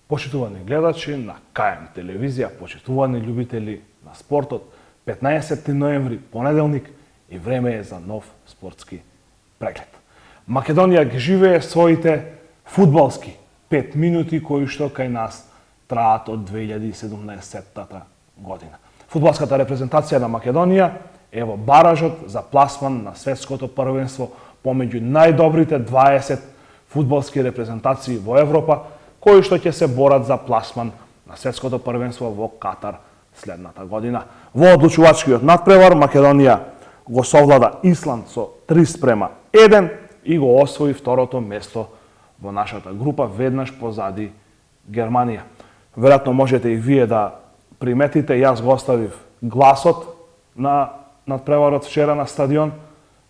Почитувани гледачи на КМ телевизија, почитувани љубители на спортот, 15 ноември, понеделник, и време е за нов спортски преглед. Македонија ги живее своите фудбалски 5 минути кои што кај нас траат од 2017 година. Фудбалската репрезентација на Македонија е во баражот за пласман на светското првенство помеѓу најдобрите 20 фудбалски репрезентации во Европа, кои што ќе се борат за пласман на светското првенство во Катар следната година. Во одлучувачкиот надпревар Македонија го совлада Исланд со 3:1 и го освои второто место во нашата група, веднаш позади Германија. Веројатно можете и вие да приметите, јас го оставив гласот на надпреварот вчера на стадион,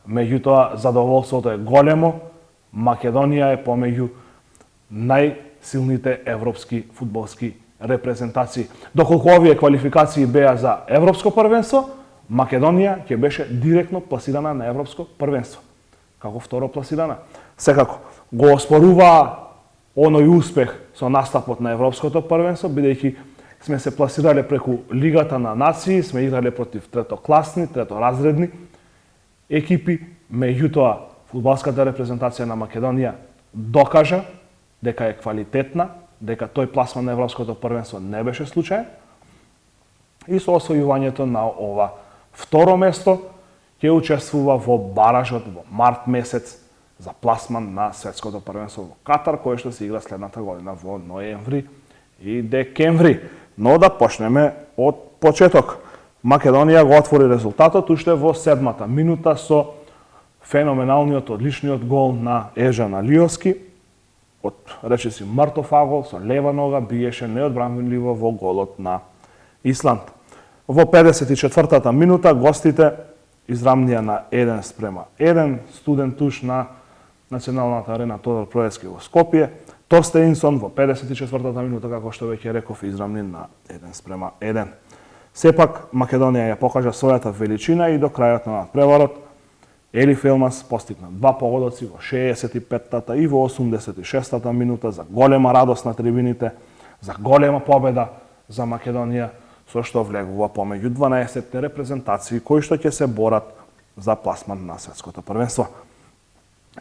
меѓутоа задоволството е големо. Македонија е помеѓу најсилните европски фудбалски репрезентации. Доколку овие квалификации беа за европско првенство, Македонија ќе беше директно пласирана на европско првенство, како второ пласирана. Секако, го оспоруваа оној успех со настапот на европското првенство, бидејќи сме се пласирале преку Лигата на нации, сме играле против третокласни, треторазредни екипи, меѓутоа фудбалската репрезентација на Македонија докажа дека е квалитетна, дека тој пласман на европското првенство не беше случаен и со освојувањето на ова второ место ќе учествува во баражот во март месец за пласман на светското првенство во Катар, кој што се игра следната година во ноември и декември. Но да почнеме од почеток. Македонија го отвори резултатот уште во 7-та минута со феноменалниот, одличниот гол на Ежан Алиовски. Од, речиси, мртов агол, со лева нога биеше неодбранливо во голот на Исланд. Во 54-та минута гостите израмнија на 1:1, студен туш на Националната арена Тодор Проевски во Скопје. Торстеинсон во 54-та минута, како што веќе реков, израмни на 1:1. Сепак, Македонија ја покажа својата величина и до крајот на надпреварот Елиф Елмас постигна 2 погодоци во 65-та и во 86-та минута за голема радост на трибините, за голема победа за Македонија, со што влегува помеѓу 12 репрезентации кои што ќе се борат за пласман на светското првенство.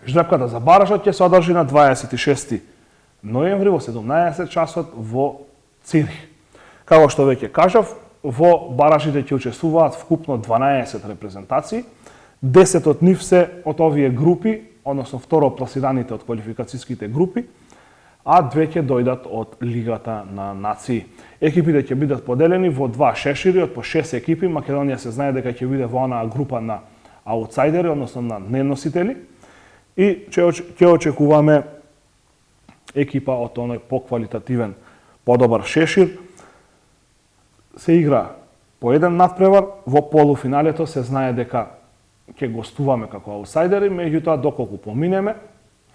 Жребката за баражот ќе се одржи на 26 ноември во 17 часот во Цирих. Како што веќе кажав, во баражите ќе учествуваат вкупно 12 репрезентации. 10 од нив се од овие групи, односно второ пласираните од квалификацијските групи, а 2 ќе дојдат од Лигата на нации. Екипите ќе бидат поделени во 2 шешири од по 6 екипи. Македонија се знае дека ќе биде во онаа група на аутсайдери, односно на неносители, и ќе очекуваме екипа од оној поквалитативен, подобар шешир. Се игра по еден надпревар, во полуфиналето се знае дека ќе гостуваме како аутсайдери, меѓутоа доколку поминеме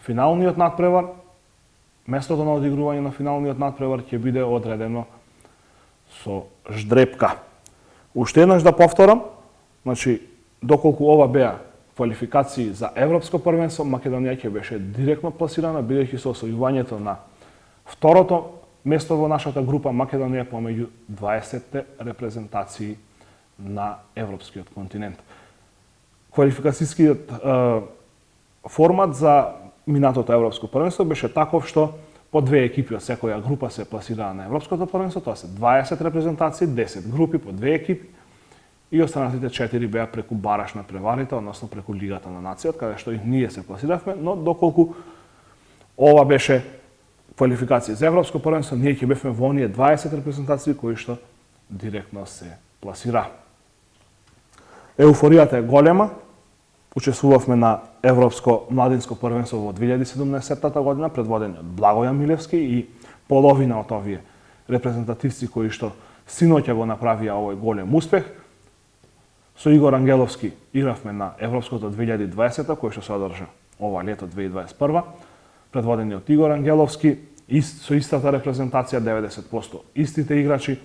финалниот надпревар, местото на одигрување на финалниот надпревар ќе биде одредено со ждрепка. Уште еднаш да повторам, значи доколку ова беа квалификации за европско првенство, Македонија ќе беше директно пласирана, бидејќи со освојувањето на второто место во нашата група, Македонија помеѓу 20 репрезентации на европскиот континент. Квалификацијскиот формат за минатото европско првенство беше таков што по 2 екипи од секоја група се пласираа на европското првенство, тоа се 20 репрезентации, 10 групи по 2 екипи и останатите 4 беа преку бараж на преварите, односно преку Лигата на нацијата, каде што и ние се пласиравме, но доколку ова беше квалификација за европско првенство, ние ќе бевме во оние 20 репрезентации кои што директно се пласира. Еуфоријата е голема. Учествувавме на Европско младинско првенство во 2017 година, предводени од Благојан Милевски, и половина од овие репрезентативци кои што синоќа го направија овој голем успех. Со Игор Ангеловски игравме на Европското 2020, кој што се одржа ова лето 2021, предводени од Игор Ангеловски, со истата репрезентација 90% истите играчи,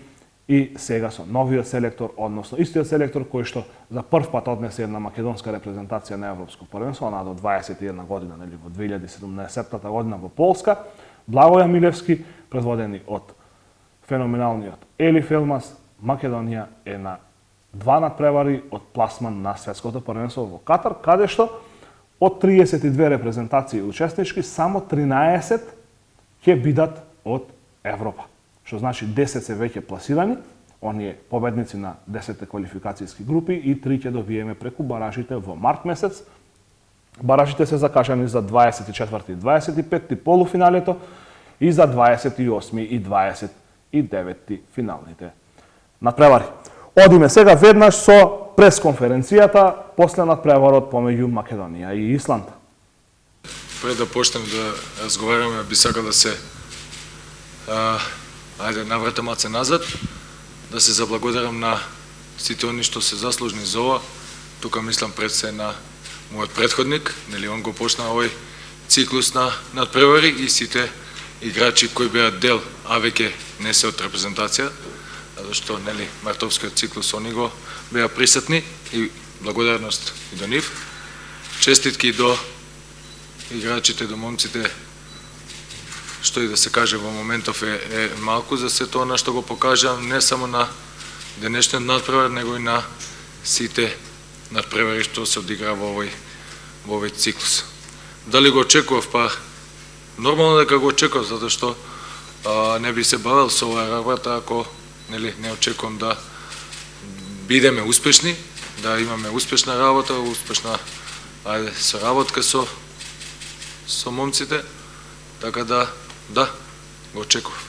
и сега со новиот селектор, односно истиот селектор кој што за прв пат однесе една македонска репрезентација на европско првенство, она до 21 година, нели, во 2017 година во Полска, Благојан Милевски, предводени од феноменалниот Ели Фелмас, Македонија е на 2 надпревари од пласман на светското првенство во Катар, каде што од 32 репрезентации учеснички, само 13 ќе бидат од Европа. Што значи 10 се веќе пласирани, оние победници на 10 квалификацијски групи и 3 ќе добиеме преку баражите во март месец. Баражите се закажани за 24 и 25 полуфиналето и за 28 и 29 финалните надпревари. Одиме сега веднаш со пресконференцијата после надпреварот помеѓу Македонија и Исланд. Пред да почнем да разговараме, би сакал да се навратам маце назад, да се заблагодарам на сите они што се заслужни за ова. Тука мислам пред се на мојот предходник, нели он го почна овој циклус на надпревари и сите играчи кои беа дел, а веќе не се од репрезентација, затоа што нели мартовскиот циклус они го беа присутни и благодарност и до нив. Честитки до играчите, до момците, што и да се каже во моментов е малку за се тоа на што го покажа не само на денешниот надпревар, него и на сите надпревари што се одигра во овој циклус. Дали го очекував? Па нормално дека го очекував, затоа што не би се бавел со оваа работа ако нели не очекувам да бидеме успешни, да имаме успешна работа, успешна соработка со момците, така да го очекував.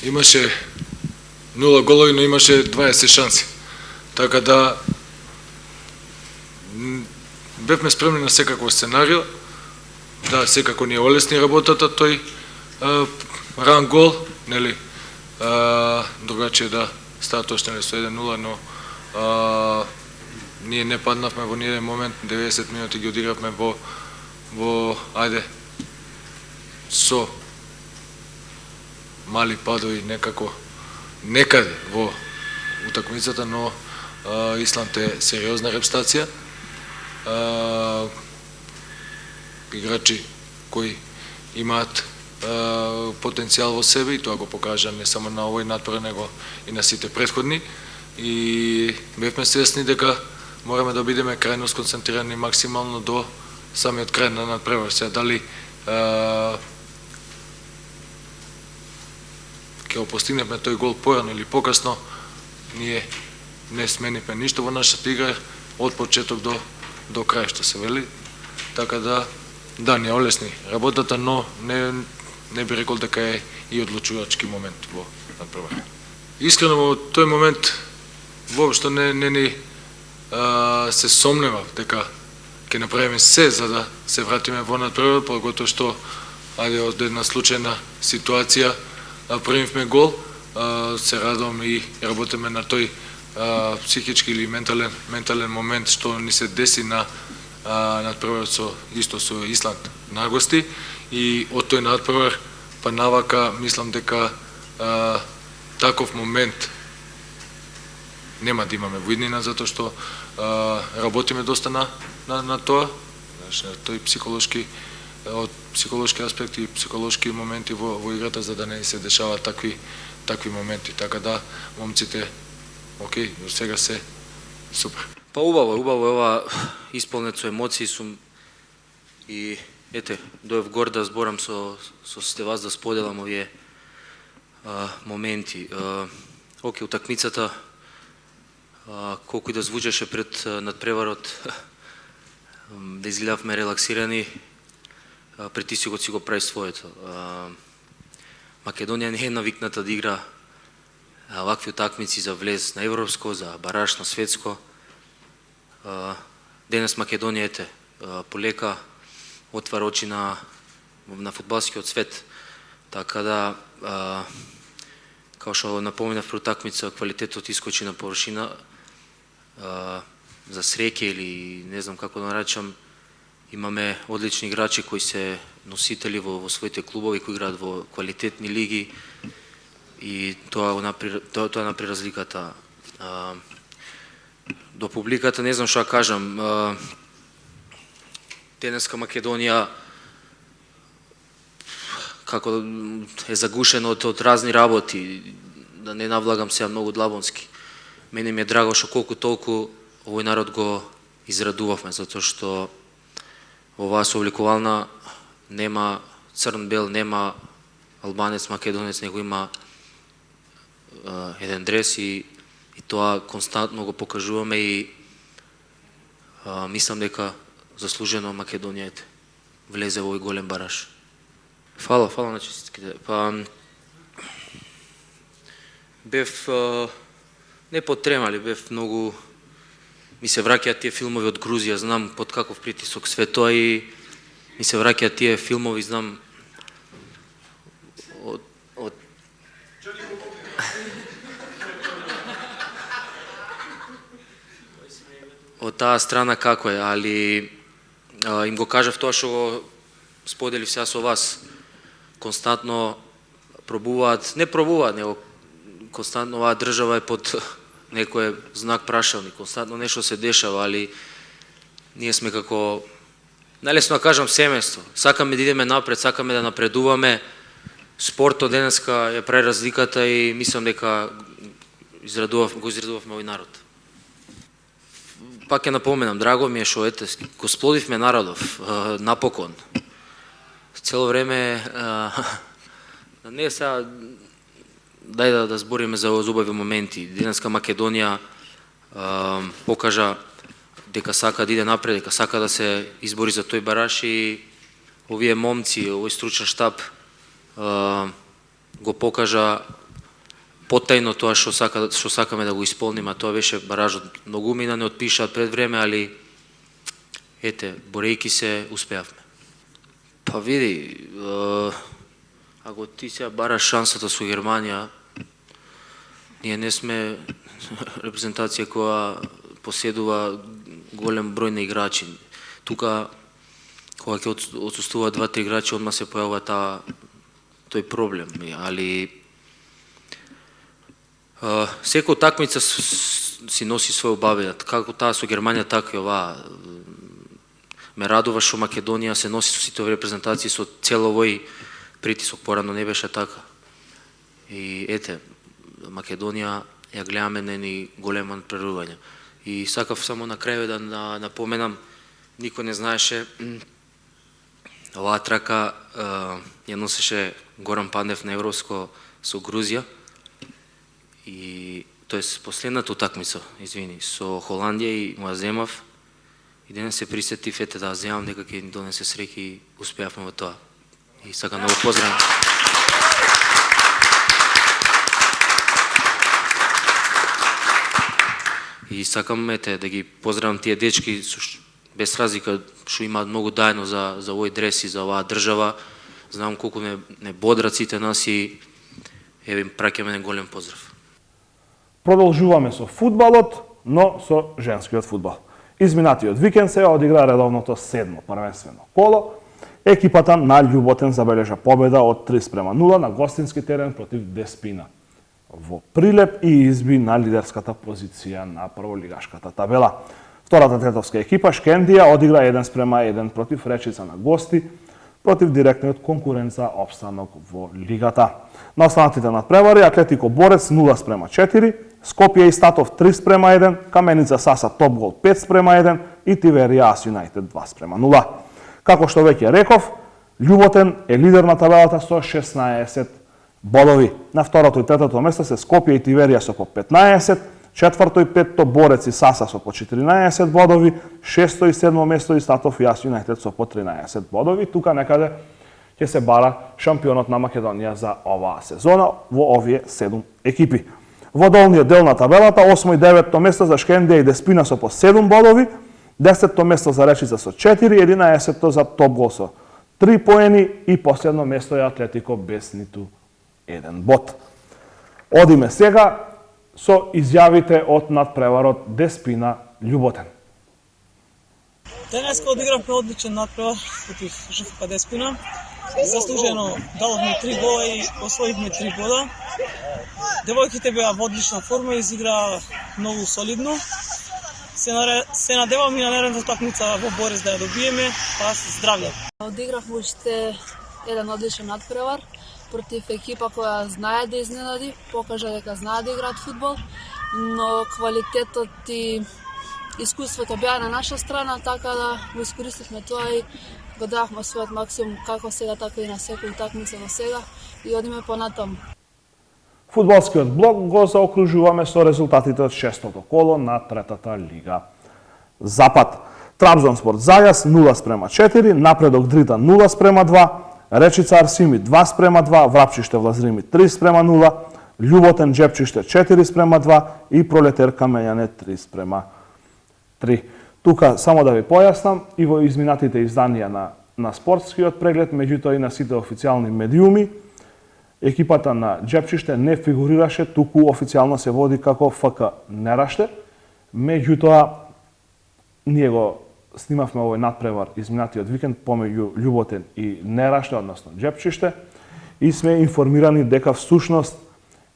Имаше 0 голови, но имаше 20 шанси. Така да бевме спремни на секакво сценарио. Да, секако ни олесни работата тој ран гол, нели? Другаче да става точно со 1-0, но ние не паднавме во ниеден момент, 90 минути ги одигравме во со мали падови некако некаде во утакмицата, но Исланд е сериозна репстација. Играчи кои имаат потенцијал во себе и тоа го покажа не само на овој надпревар, него и на сите претходни. И бевме свесни дека мораме да бидеме крајно сконцентрирани максимално до самиот крај на надпревар. Сега дали ќе постигнеме тој гол порано или покасно, ние не сменивме ништо во нашата игра од почеток до крај, што се вели. Така да, не олесни работата, но не би рекол дека е и одлучувачки момент во надпревар. Искрено во тој момент воопшто не ни се сомневав дека ќе направиме се за да се вратиме во надпревар, поготоа што од една случајна ситуација примивме гол. Се радувам и работиме на тој психички или ментален момент што ни се деси на надпреварот со Исланд на гости, и од тој надпревар па навака мислам дека таков момент нема да имаме во иднина, затоа што работиме доста на тоа, тој од психолошки аспекти и психолошки моменти во играта, за да не се дешаваат такви моменти. Така да, момците, окей, до сега се супер. Па убаво ова исполнет со емоции сум и ете, доев гор да зборам со сите вас, да споделам овие моменти. Окей, утакмицата колку и да звучеше пред надпреварот, да изгледавме релаксирани, притисокот си го прави своето. Македонија не е навикната да игра вакви утакмици за влез на европско, за бараж на светско. Денес Македонија ете полека отвара очи на фудбалскиот свет. Така да, као што напоменав при утакмица, квалитетот искочи на површина. За среќа или не знам како да наречам, имаме одлични играчи кои се носители во своите клубови, кои играат во квалитетни лиги, и тоа напри разликата. До публиката не знам што да кажам. Денеска Македонија како е загушен од разни работи, да не навлагам сега многу длабонски. Мене ми е драго што колку толку овој народ го израдувавме, затоа што оваа совлекувална нема црн-бел, нема албанец, македонец, него има еден дрес и тоа константно го покажуваме и мислам дека заслужено Македонија влезе во овој голем бараж. Фала на честитките. Бев не потремали, бев многу, ми се враќаат тие филмови од Грузија, знам под каков притисок све тоа и ми се враќаат тие филмови, знам од таа страна како е, али им го кажав тоа што го споделив сега со вас. Константно него константно оваа држава е под некој знак прашалник, константно нешто се дешава, али ние сме како, најлесно да кажам, семејство. Сакаме да идеме напред, сакаме да напредуваме. Спортот денеска ја прави разликата и мислам дека го израдувавме овој народ. Пак ќе напоменам, драго ми е што го сплодивме народов, напокон. Цело време, не сега, дај да збориме за убави моменти. Денеска Македонија покажа дека сака да иде напред, дека сака да се избори за тој бараж и овие момци, овој стручен штаб го покажа потајно тоа што сакаме да го исполниме, а тоа беше баражот. Многумина не отпишаат пред време, али борејки се, успеавме. Па види, ако ти сега бараш шансата со Германија, ние не сме репрезентација која поседува голем број на играчи. Тука, кога ќе отсуствуваат 2-3 играчи, одма се појавува тој проблем, али секој такмица си носи свој убавина, како таа со Германија, така и оваа. Ме радува што Македонија се носи со сите овие репрезентации со цел овој притисок, порано не беше така. И Македонија ја гледаме нени големо напредување. И сакав само на крај да напоменам, никој не знаеше, оваа трака ја носеше Горан Пандев на Европско со Грузија, и тоест последната утакмица, со Холандија и му ја земав, и денес се присетив да земам дека ќе ни донесе среќа и успеавме во тоа. И сакам да го поздравам. И сакам да ги поздравам тие дечки, без разлика што имаат многу дајно за овој дрес и за оваа држава. Знам колку не бодрат сите нас и им праќаме еден голем поздрав. Продолжуваме со фудбалот, но со женскиот фудбал. Изминатиот викенд се одигра редовното 7-мо првенствено коло. Екипата на Љуботен забележа победа од 3:0 на гостински терен против Деспина во Прилеп и изби на лидерската позиција на прволигашката табела. Втората тетовска екипа Шкендија одигра 1:1 против Речица на гости, против директниот конкурент за опстанок во лигата. На останатите надпревари Атлетико Борец 0:4, Скопје и Статов 3:1, Каменица Саса Топгол 5:1 и Тиверија Ас Юнајтед 2:0. Како што веќе реков, Љуботен е лидер на табелата со 16 бодови. На второто и третото место се Скопје и Тиверија со по 15, четврто и петто Борец и Саса со по 14 бодови, шесто и седмо место и Статов и Ас Юнајтед со по 13 бодови. Тука некаде ќе се бара шампионот на Македонија за оваа сезона во овие 7 екипи. Во долниот дел на табелата 8 и 9 место за Шкендија и Деспина со по 7 бодови, 10 место за Речица со 4, 11 за Топгол со 3 поени и последно место е Атлетико без ниту 1 бод. Одиме сега со изјавите од надпреварот Деспина Љуботен. Денеска одигравме одличен надпревар против ЖФК Деспина. Заслужено дадовме 3 гола и освоивме 3 бода. Девојките беа во одлична форма и изиграа многу солидно. Се надевам и на наредната такмица во Борис да ја добиеме, па здравје. Одигравме уште еден одличен надпревар против екипа која знае да изненади, покажа дека знае да играат фудбал, но квалитетот и искуството беа на наша страна, така да го искористивме тоа и го давме својот максимум како сега, така и на секој утакмица до сега и одиме понатаму. Фудбалскиот блок го заокружуваме со резултатите од шестото коло на третата лига. Запад. Трабзонспор Зајас 0:4, Напредок Дрита 0:2, Речица Арсими 2:2, Врапчиште Влазрими 3:0, Љуботен Джепчиште 4:2 и Пролетер Камењане 3:3. Тука само да ви појаснам, и во изминатите изданија на спортскиот преглед, меѓутоа и на сите официјални медиуми, екипата на Джепчиште не фигурираше, туку официјално се води како ФК Нераште, меѓутоа ние го снимавме овој надпревар изминатиот викенд помеѓу Љуботен и Нераште, односно Джепчиште, и сме информирани дека всушност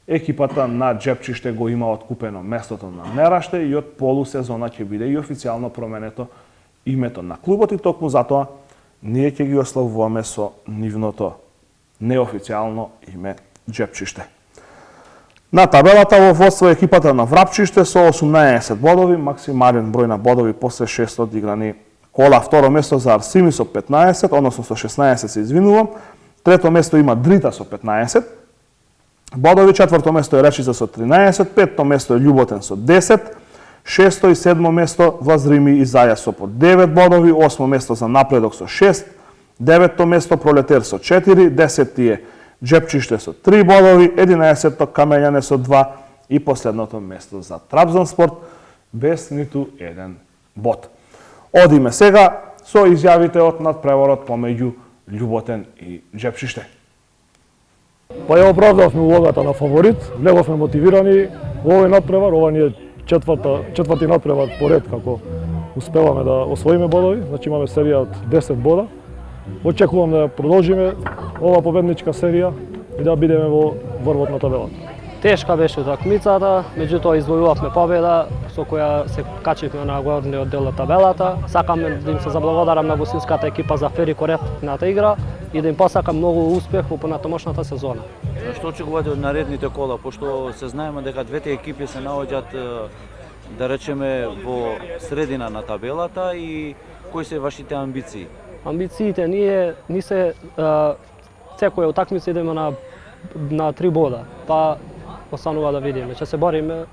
екипата на Джепчиште го има откупено местото на Нераште и од полусезона ќе биде и официјално променето името на клубот и токму затоа ние ќе ги ославуваме со нивното неофицијално име Джепчиште. На табелата во водство екипата на Врапчиште со 18 бодови, максимален број на бодови после 6 одиграни кола. Второ место за Арсими со 15, односно со 16 се извинувам. Трето место има Дрита со 15 бодови, четврто место е Речица со 13, петто место е Љуботен со 10, шесто и седмо место Влазрими и Зајас со по 9 бодови, осмо место за Напредок со 6, деветто место Пролетер со 4, 10 е Джепчиште со 3 бодови, 11-то Камењане со 2 и последното место за Трабзонспорт без ниту еден бод. Одиме сега со изјавите од надпреварот помеѓу Љуботен и Джепчиште. Па ја оправдавме улогата на фаворит, влеговме мотивирани во овој надпревар, ова ни е четврти надпревар поред како успеваме да освоиме бодови, значи имаме серија од 10 бода. Очекувам да продолжиме ова победничка серија и да бидеме во врвот на табелата. Тешка беше утакмицата, меѓутоа извојувавме победа со која се качивме на горниот дел на табелата. Сакам да им се заблагодарам на гостинската екипа за фер и коректната игра и да им посакам многу успех во понатамошната сезона. Што очекувате од наредните кола, пошто се знаеме дека двете екипи се наоѓаат, да речеме, во средина на табелата, и кои се вашите амбиции? Амбициите ни се секоја утакмица идеме на 3 бода, па останува да видиме, ќе се бориме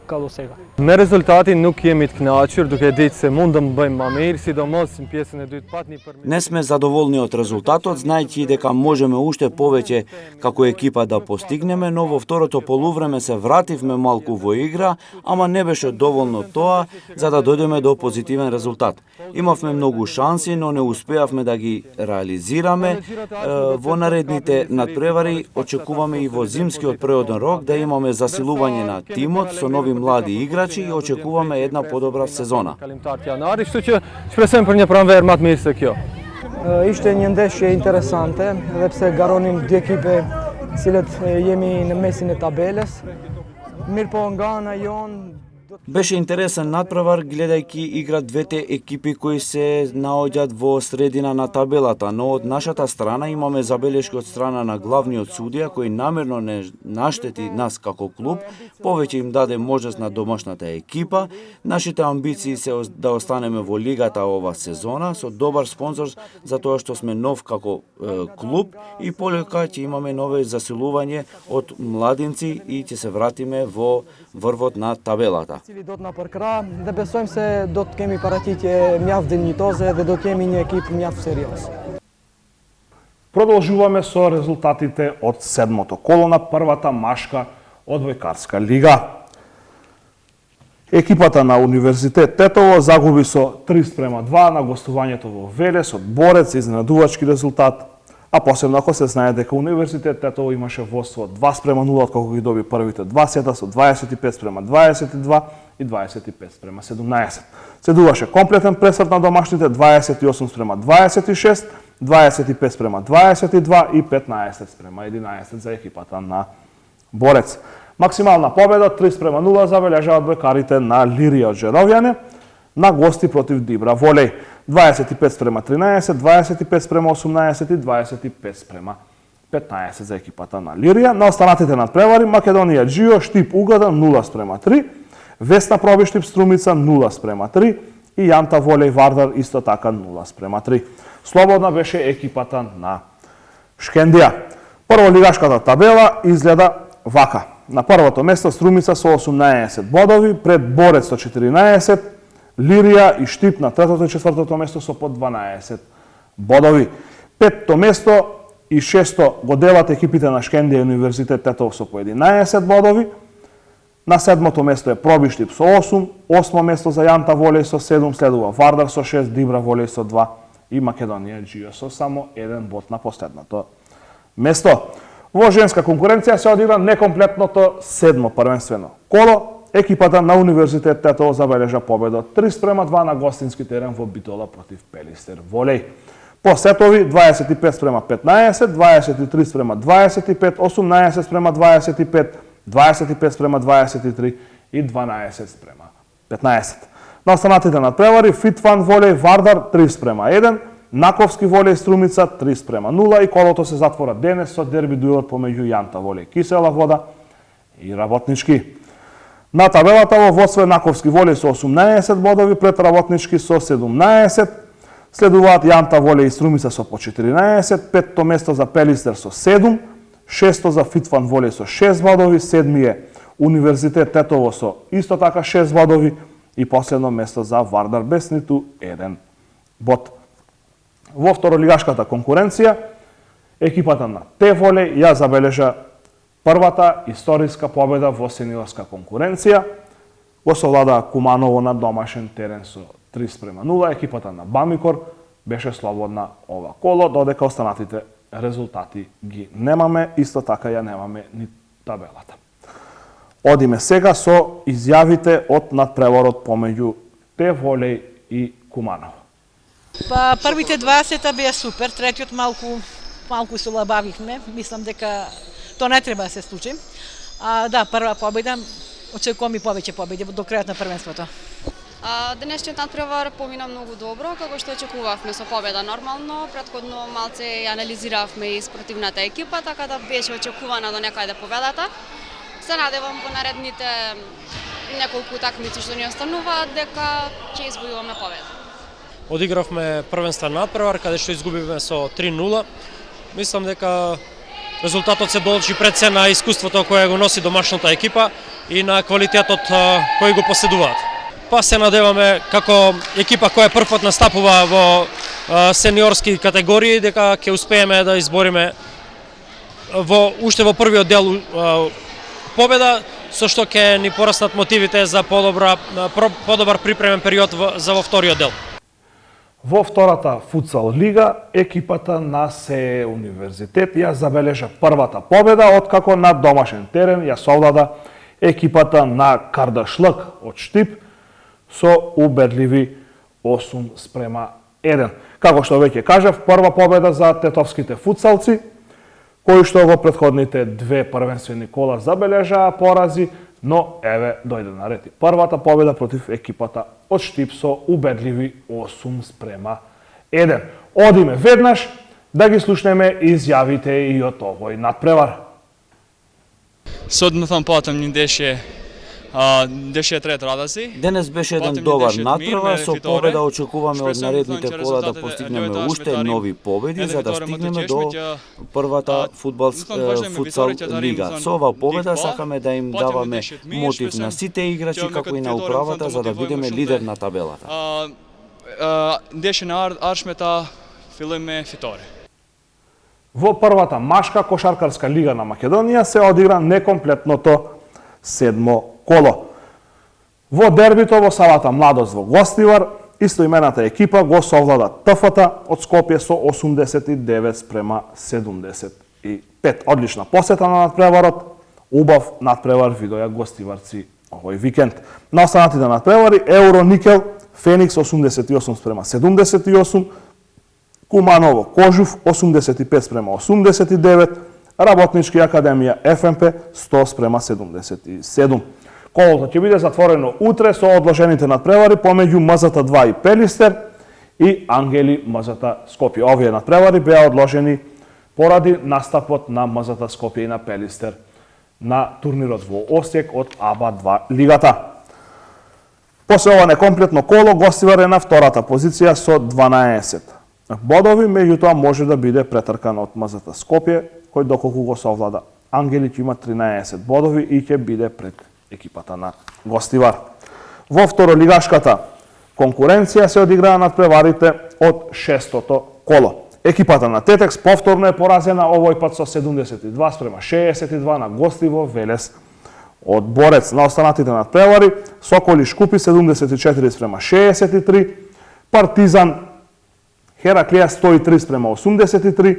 како сега. Me rezultati nuk jemi të kënaqur, duke ditë se mund të bëjmë më mirë, sidomos në pjesën e dytë patni për Не сме задоволни од резултатот, знаејќи дека можеме уште повеќе како екипа да постигнеме, но во второто полувреме се вративме малку во игра, ама не беше доволно тоа за да дојдеме до позитивен резултат. Имавме многу шанси, но не успеавме да ги реализираме. Во наредните надпревари очекуваме и во зимскиот преоден рок да имаме засилување на тимот со нови млади играчи и очекуваме една подобра сезона. kalimtar të janarit, kështu që shpresojmë për një pranverë më të mirë se kjo. Ishte një ndeshje interesante, edhe pse garonin dy ekipe cilët jemi në mesin e tabelës. Mirë po nga ana jonë Беше интересен надпревар гледајќи игра двете екипи кои се наоѓаат во средина на табелата, но од нашата страна имаме забелешки од страна на главниот судија кој намерно не наштети нас како клуб, повеќе им даде можност на домашната екипа. Нашите амбиции се да останеме во лигата ова сезона со добар спонзор за тоа што сме нов како клуб и полека ќе имаме нове засилување од младинци и ќе се вратиме во врвот на табелата. cili do të na përkra dhe besojmë se do të kemi paraqitje mjaft dinjitoze dhe do të kemi një ekip mjaft serioz. Продолжуваме со резултатите од седмото коло на првата машка одбојкарска лига. Екипата на Универзитет Тетово загуби со 3:2 на гостувањето во Велес од Борец, изненадувачки резултат, а посебно ако се знае дека Универзитет Тетово имаше водство 2:0 откако ги доби првите два сета со 25:22 и 25:17. Следуваше комплетен пресврт на домашните 28:26, 25:22 и 15:11 за екипата на Борец. Максимална победа 3:0 забележаат одбојкарите на Лирија од Жеровјане. на гости против Дибра Волеј. 25-13, 25-18 и 25-15 за екипата на Лирија. На останатите надпревари Македонија Џио Штип Угада 0-3, Весна Проби Штип Струмица 0-3 и Јанта Волеј Вардар исто така 0-3. Слободна беше екипата на Шкендија. Прво лигашката табела изгледа вака. На првото место Струмица со 18 бодови, пред Борец со 14, Лирија и Штип на третото и четвртото место со по 12 бодови. Петто место и шесто го делат екипите на Шкендија и Универзитет Тетово со по 11 бодови. На седмото место е Проби Штип со 8, осмо место за Јанта Волеј со 7, следува Вардар со 6, Дибра Волеј со 2 и Македонија Џио со само 1 бод на последното место. Во женска конкуренција се одигра некомплетното седмо првенствено коло. Екипата на Универзитет Тетово забележа победа 3-2 на гостински терен во Битола против Пелистер Волеј. По сетови 25-15, 23-25, 18-25, 25-23 и 12-15. На останатите надпревари Фитфан Волеј Вардар 3-1, Наковски Волеј Струмица 3-0 и колото се затвора денес со дерби дуелот помеѓу Јанта Волеј Кисела Вода и Работнички. На табелата во водство Наковски Волеј со 18 бодови пред Работнички со 17, следуваат Јанта Волеј и Струмица со по 14, петто место за Пелистер со 7, шесто за Фитфан Волеј со 6 бодови, седми е Универзитет Тетово со исто така 6 бодови и последно место за Вардар без ниту 1 бод. Во второлигашката конкуренција, екипата на Т-Волеј ја забележа првата историска победа во сениорска конкуренција. Го совлада Куманово на домашен терен со 3-0. Екипата на Бамикор беше слободна ова коло, додека останатите резултати ги немаме, исто така ја немаме ни табелата. Одиме сега со изјавите од надпреварот помеѓу Т-Волеј и Куманово. Па првите 20 беа супер, третиот малку се лабавивме, мислам дека тоа не треба да се случи. Да, прва победа, очекувам и повеќе победи до крајот на првенството. Денешниот надпревар помина многу добро, како што очекувавме со победа нормално. Претходно малце ја анализиравме и спротивната екипа, така да беше очекувана до некаде победата. Се надевам во наредните неколку такмици што ни остануваат дека ќе извојуваме победа. Одигравме првенствен надпревар каде што изгубивме со 3-0. Мислам дека резултатот се должи пред се на искуството кое го носи домашната екипа и на квалитетот кој го поседуваат. Па се надеваме како екипа која првпат настапува во сениорски категории дека ќе успееме да избориме уште во првиот дел победа, со што ќе ни пораснат мотивите за подобар припремен период за во вториот дел. Во втората футсал лига, екипата на СЕ Универзитет ја забележа првата победа, откако на домашен терен ја совлада екипата на Кардашлак од Штип со убедливи 8-1. Како што веќе кажав, прва победа за тетовските футсалци, кои што во претходните две првенствени кола забележаа порази, но еве дојде на ред и првата победа против екипата од Штип со убедливи 8-1. Одиме веднаш да ги слушнеме изјавите и од овој надпревар. Содно потом ни деше трет радаси. Денес беше еден добар надпревар, со победа очекуваме од наредните кола да постигнеме уште нови победи за да стигнеме до првата футсал лига. Со оваа победа сакаме да им даваме мотив на сите играчи како и на управата за да бидеме лидер на табелата. Деше на аршмета филме фитори. Во првата машка кошаркарска лига на Македонија се одигра некомплетното седмо коло. Во дербито во салата Младост во Гостивар, истоимената екипа го совлада ТФ-та од Скопје со 89-75. Одлична посета на надпреварот, убав надпревар видоја гостиварци овој викенд. На останатите надпревари Евроникел Феникс 88-78, Куманово Кожув 85-89, Работнички академија ФМП 100-77. Колото ќе биде затворено утре со одложените надпревари помеѓу МЗТ2 и Пелистер и Ангели МЗТ Скопје. Овие надпревари беа одложени поради настапот на МЗТ Скопје и на Пелистер на турнирот во Осијек од АБА2 лигата. После ова некомплетно коло, Гостивар е на втората позиција со 12 бодови, меѓутоа може да биде претркан од МЗТ Скопје, кој доколку го совлада Ангели ќе има 13 бодови и ќе биде пред екипата на Гостивар. Во второлигашката конкуренција се одиграа надпреварите од 6-тото коло. Екипата на Тетекс повторно е поразена, овој пат со 72:62 на гости во Велес. Од Борец на останатите надпревари, Соколиш купи 74:63, Партизан Хераклија 103:83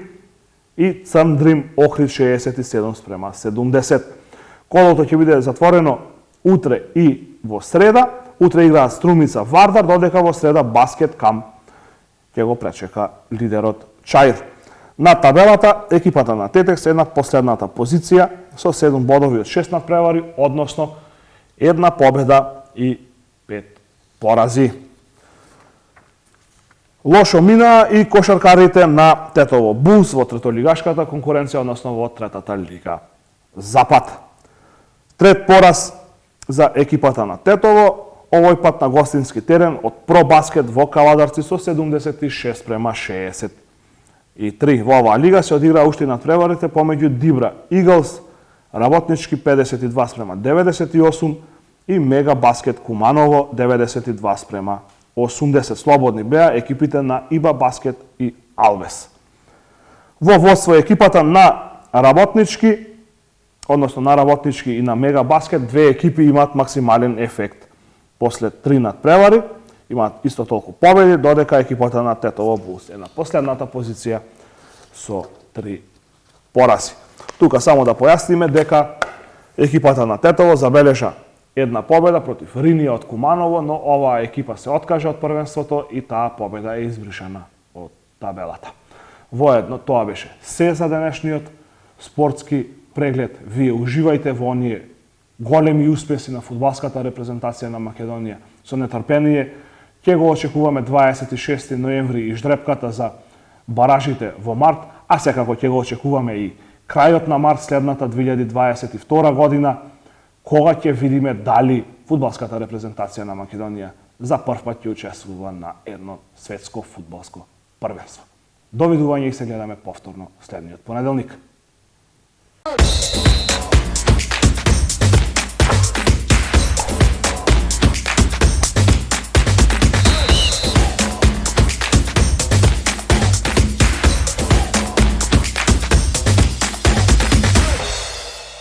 и Црндрим Охрид 67:70. Колото ќе биде затворено утре и во среда. Утре играат Струмица Вардар, додека во среда Баскет Кам ќе го пречека лидерот Чаир. На табелата, екипата на Тетекс е на последната позиција со 7 бодови од 6 надпревари, односно 1 победа и 5 порази. Лошо мина и кошаркарите на Тетово Булс во третолигашката конкуренција, односно во третата лига Запад. Трет пораз за екипата на Тетово, овој пат на гостински терен од Пробаскет во Кавадарци со 76:63. Во оваа лига се одигра уште надпреварите помеѓу Дибра Иглс, Работнички 52:98 и Мега Баскет Куманово 92:80. Слободни беа екипите на Иба Баскет и Алвес. Во водство екипата на Работнички, односно на Работнички и на Мега Баскет, две екипи имаат максимален ефект. После 3 надпревари имаат исто толку победи, додека екипата на Тетово Булс е на последната позиција со 3 порази. Тука само да појасниме дека екипата на Тетово забележа една победа против Ринија од Куманово, но оваа екипа се откажа од првенството и таа победа е избришана од табелата. Воедно тоа беше се за денешниот спортски преглед. Вие уживајте во оние големи успеси на фудбалската репрезентација на Македонија. Со нетрпение ќе го очекуваме 26 ноември и ждрепката за баражите во март, а секако ќе го очекуваме и крајот на март следната 2022 година, кога ќе видиме дали фудбалската репрезентација на Македонија за прв пат ќе учествува на едно светско фудбалско првенство. Довидување и се гледаме повторно следниот понеделник.